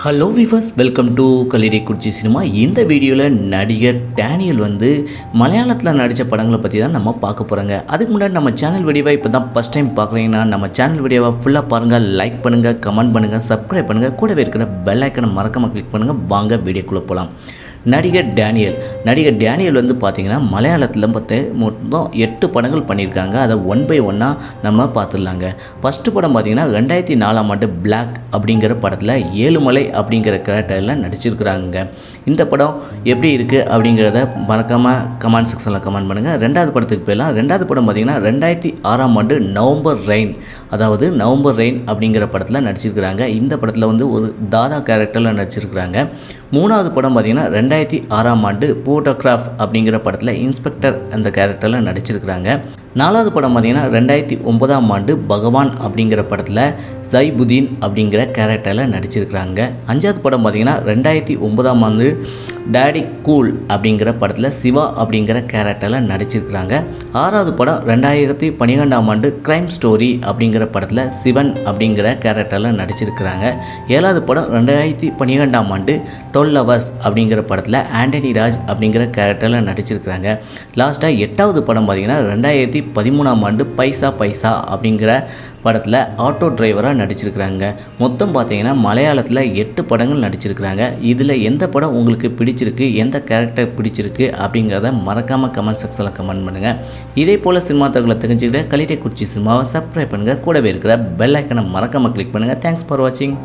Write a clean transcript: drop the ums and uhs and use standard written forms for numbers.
Hello viewers, welcome to Kallidaikurichi cinema. இந்த வீடியோவில் நடிகர் டேனியல் மலையாளத்தில் நடித்த படங்களை பற்றி தான் நம்ம பார்க்க போகிறோங்க. அதுக்கு முன்னாடி நம்ம சேனல் வீடியோவை இப்போ தான் ஃபஸ்ட் டைம் பார்க்குறீங்கன்னா நம்ம சேனல் வீடியோவை ஃபுல்லாக பாருங்கள், லைக் பண்ணுங்கள், கமெண்ட் பண்ணுங்கள், சப்ஸ்கிரைப் பண்ணுங்கள், கூடவே இருக்கிற பெல் ஐக்கனை மறக்காமல் கிளிக் பண்ணுங்கள். வாங்க வீடியோக்குள்ளே போகலாம். நடிகர் டேனியல் பார்த்தீங்கன்னா மலையாளத்தில் மொத்தம் 8 படங்கள் பண்ணியிருக்காங்க. அதை ஒன் பை ஒன்னாக நம்ம பார்த்துடலாங்க. ஃபஸ்ட்டு படம் பார்த்தீங்கன்னா 2004ஆம் ஆண்டு பிளாக் அப்படிங்கிற படத்தில் ஏழுமலை அப்படிங்கிற கேரக்டரில் நடிச்சிருக்கிறாங்க. இந்த படம் எப்படி இருக்குது அப்படிங்கிறத மறக்காமல் கமெண்ட் செக்ஷனில் கமெண்ட் பண்ணுங்கள். ரெண்டாவது படத்துக்கு போயிடலாம். ரெண்டாவது படம் பார்த்தீங்கன்னா 2006ஆம் ஆண்டு நவம்பர் ரெயின் அப்படிங்கிற படத்தில் நடிச்சிருக்கிறாங்க. இந்த படத்தில் ஒரு தாதா கேரக்டரில் நடிச்சிருக்கிறாங்க. மூணாவது படம் பார்த்தீங்கன்னா 2006ஆம் ஆண்டு போட்டோகிராஃப் அப்படிங்கிற படத்தில் இன்ஸ்பெக்டர் அந்த கேரக்டரில் நடிச்சிருக்கிறாங்க. நாலாவது படம் பார்த்தீங்கன்னா 2009ஆம் ஆண்டு பகவான் அப்படிங்கிற படத்தில் சைபுதீன் அப்படிங்கிற கேரக்டரில் நடிச்சிருக்கிறாங்க. அஞ்சாவது படம் பார்த்தீங்கன்னா 2009ஆம் ஆண்டு டேடி கூல் அப்படிங்கிற படத்தில் சிவா அப்படிங்கிற கேரக்டரில் நடிச்சிருக்கிறாங்க. ஆறாவது படம் 2012ஆம் ஆண்டு கிரைம் ஸ்டோரி அப்படிங்கிற படத்தில் சிவன் அப்படிங்கிற கேரக்டரில் நடிச்சிருக்கிறாங்க. ஏழாவது படம் 2012ஆம் ஆண்டு 12 ஹவர்ஸ் அப்படிங்கிற படத்தில் ஆண்டனி ராஜ் அப்படிங்கிற கேரக்டரில் நடிச்சிருக்கிறாங்க. லாஸ்ட்டாக எட்டாவது படம் பார்த்திங்கன்னா 2013ஆம் ஆண்டு பைசா அப்படிங்கிற படத்தில் ஆட்டோ டிரைவராக நடிச்சிருக்கிறாங்க. மொத்தம் பார்த்தீங்கன்னா மலையாளத்தில் 8 படங்கள் நடிச்சிருக்கிறாங்க. இதில் எந்த படம் உங்களுக்கு பிடிச்சிருக்கு, எந்த கேரக்டர் பிடிச்சிருக்கு அப்படிங்கிறத மறக்காமல் கமெண்ட் செக்ஷனில் கமெண்ட் பண்ணுங்கள். இதே போல் சினிமா தகவலை தெரிஞ்சுக்கிட்ட கலிடைக்குறிச்சி சினிமாவை சப்ஸ்கிரைப் பண்ணுங்கள். கூடவே இருக்கிற பெல் ஐக்கனை மறக்காமல் கிளிக் பண்ணுங்கள். தேங்க்ஸ் ஃபார் வாட்சிங்.